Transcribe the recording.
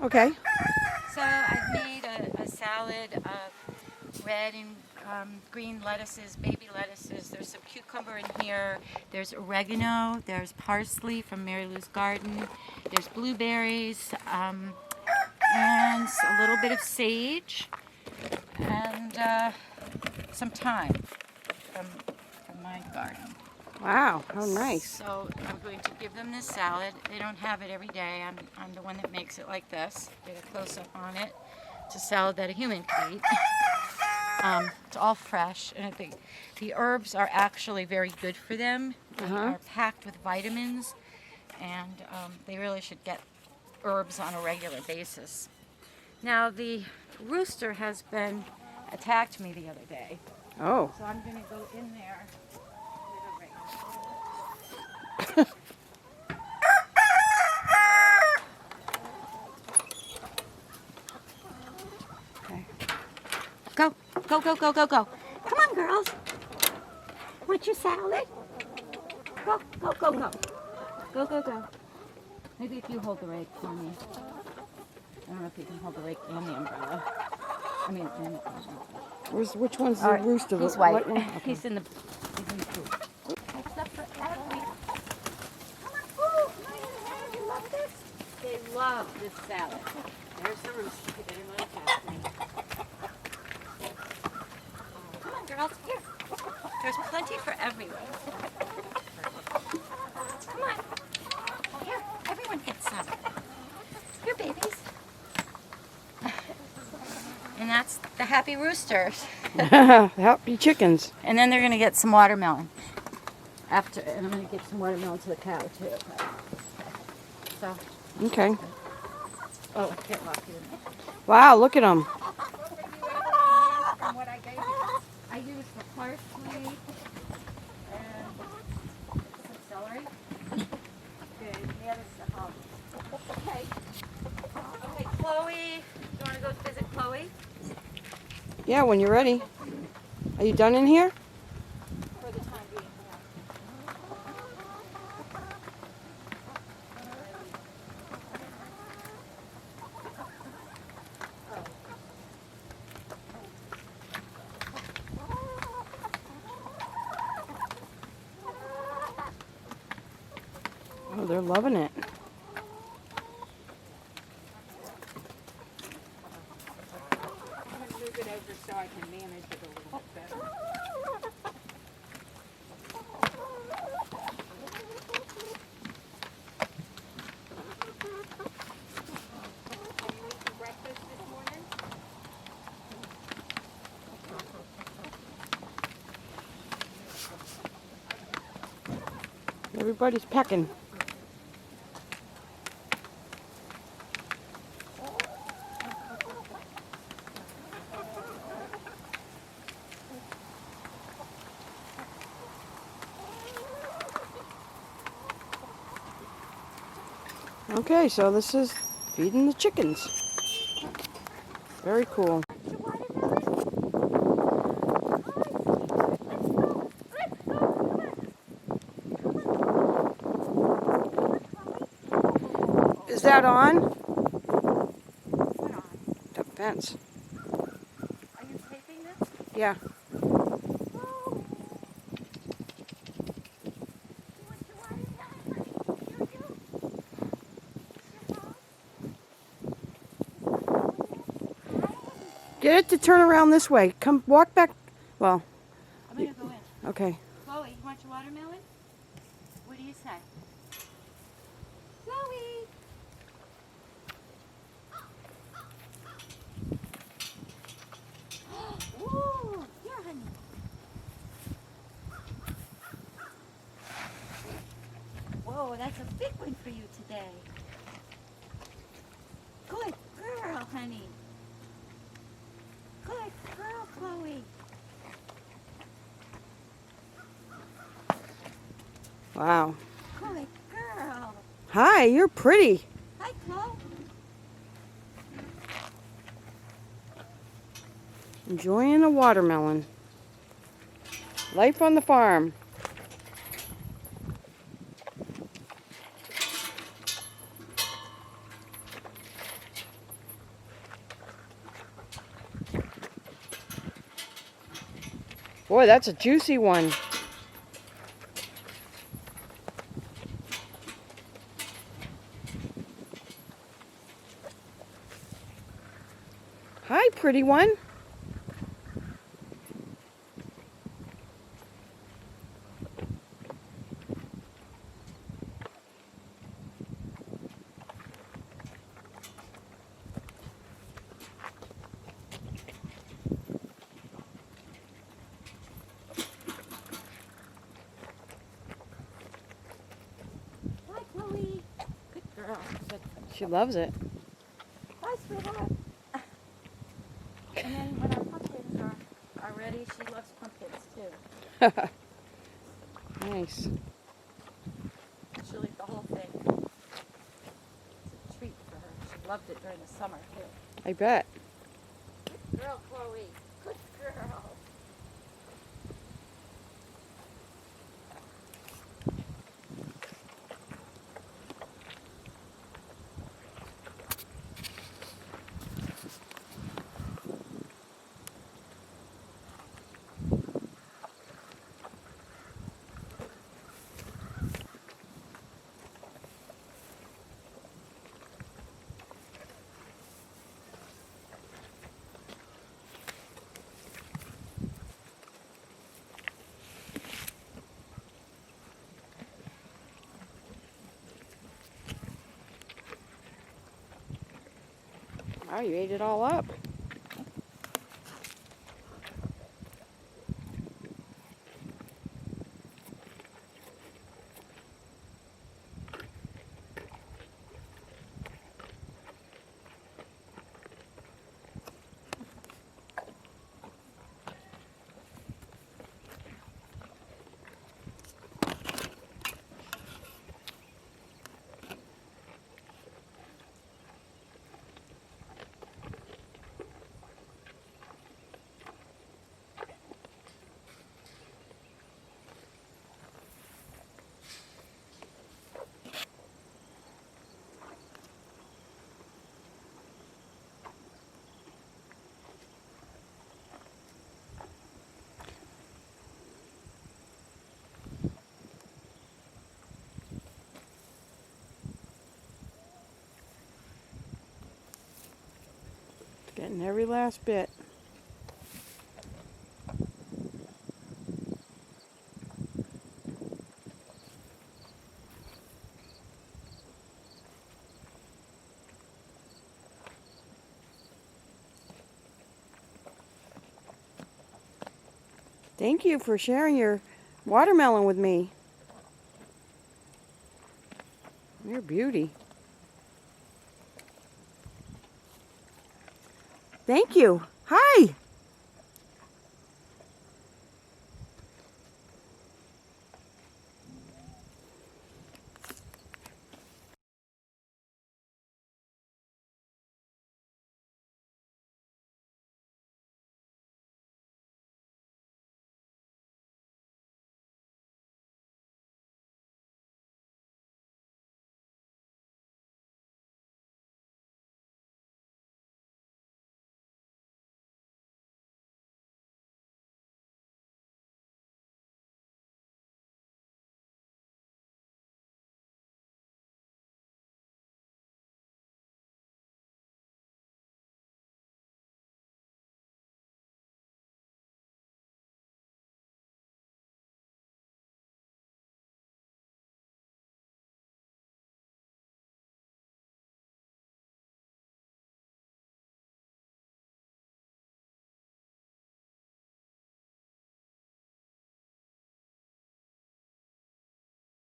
Okay. So I've made a salad of red and green lettuces, baby lettuces. There's some cucumber in here. There's oregano. There's parsley from Mary Lou's garden. There's blueberries and a little bit of sage and some thyme from my garden. Wow, how nice. So I'm going to give them this salad. They don't have it every day. I'm the one that makes it like this. Get a close-up on it. It's a salad that a human could eat. It's all fresh, and the herbs are actually very good for them. They are packed with vitamins, and they really should get herbs on a regular basis. Now, the rooster has been attacked me the other day, Oh. so I'm going to go in there with a rake. Okay. Go, go, go, go, go, go. Come on, girls. Want your salad? Go, go, go, go. Go, go, go. Maybe if you hold the rake for me. I don't know if you can hold the rake and the umbrella. I mean, and the umbrella. Which one's the rooster? He's The white. white one? Okay. He's in the food. That's stuff for every... Come on, ooh, come on, you love this? They love this salad. There's the rooster. They didn't want to attack me. Come on, girls, here. There's plenty for everyone. Come on. Here, everyone gets some. Here, babies. And that's the happy roosters. Happy chickens. And then they're going to get some watermelon. And I'm going to give some watermelon to the cow, too. So, Okay. oh, get lucky. Wow, look at them. From what I gave you, I used the parsley and some celery. Good. The other stuff. Okay. Okay, Chloe. You want to go visit Chloe? Yeah, when you're ready. Are you done in here? For the time being, Oh, they're loving it. I'm going to move it over so I can manage it a little bit better. Have you eaten breakfast this morning? Everybody's pecking. Okay, so this is feeding the chickens. Very cool. Is that on? What on? The fence. Are you taping this? Yeah. Get it to turn around this way. Come walk back. Well, I'm going to go in. okay. Chloe, you want your watermelon? What do you say? Chloe! Ooh, here, honey. Whoa, that's a big one for you today. Good girl, honey. Good girl, Chloe. Wow. Good girl. Hi, you're pretty. Hi, Chloe. Enjoying a watermelon. Life on the farm. Boy, that's a juicy one. Hi, pretty one. Hi, Chloe. Good girl. Good. She loves it. Hi, sweetheart. And then when our pumpkins are ready, she loves pumpkins too. Nice. She'll eat the whole thing. It's a treat for her. She loved it during the summer too. I bet. Good girl, Chloe. Good girl. Wow, you ate it all up. Getting every last bit. Thank you for sharing your watermelon with me. You're a beauty. Thank you. Hi.